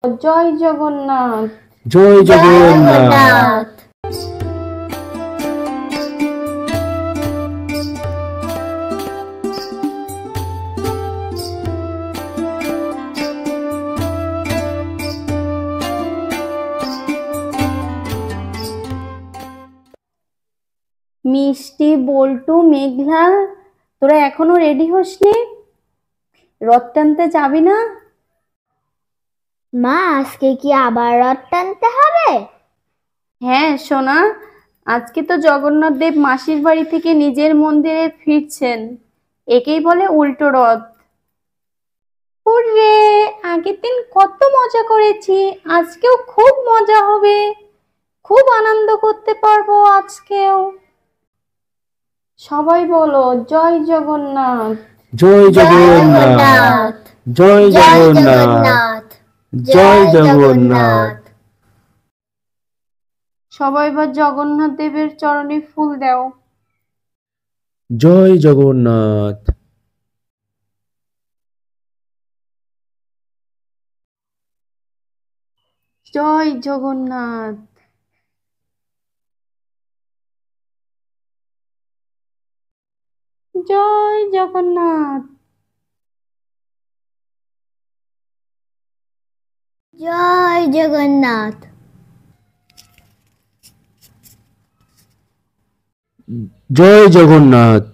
জয় জগন্নাথ। জয় জগন্নাথ। মিষ্টি, বল্টু, মেঘলা, তোরা এখনো রেডি হসনি? রথ টানতে যাবি না? মা, আজকে কি আবার রথ টানতে হবে? হ্যাঁ সোনা, আজকে তো জগন্নাথ দেব মাসির বাড়ি থেকে নিজের মন্দিরে ফিরছেন। একেই বলে উল্টো রথ। হুররে, আগের দিন কত মজা করেছি, আজকেও খুব মজা হবে, খুব আনন্দ করতে পারবো আজকেও। সবাই বলো জয় জগন্নাথ। জয় জগন্নাথ। জয় জগন্নাথ। জয় জগন্নাথ। সবাই এবার জগন্নাথ দেবের চরণে ফুল দাও। জয় জগন্নাথ। জয় জগন্নাথ। জয় জগন্নাথ। জয় জগন্নাথ। জয় জগন্নাথ।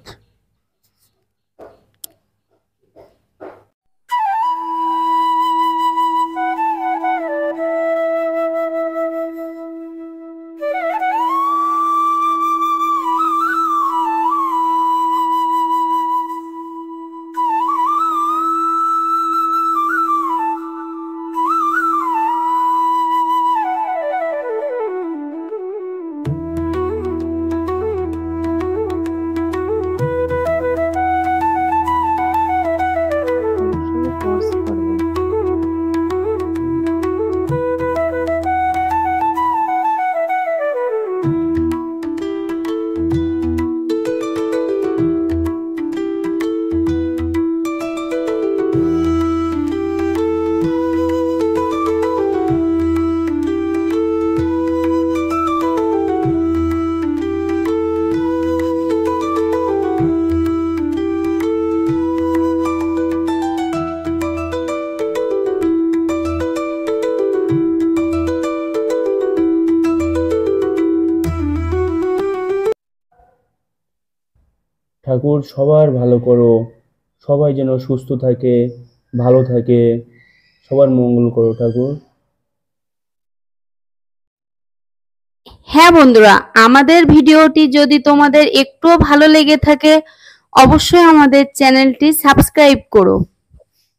ঠাকুর সবার ভালো করো, সবাই যেন সুস্থ থাকে, ভালো থাকে, সবার মঙ্গল করো ঠাকুর। হ্যাঁ বন্ধুরা, আমাদের ভিডিওটি যদি তোমাদের একটুও ভালো লেগে থাকে অবশ্যই আমাদের চ্যানেলটি সাবস্ক্রাইব করো।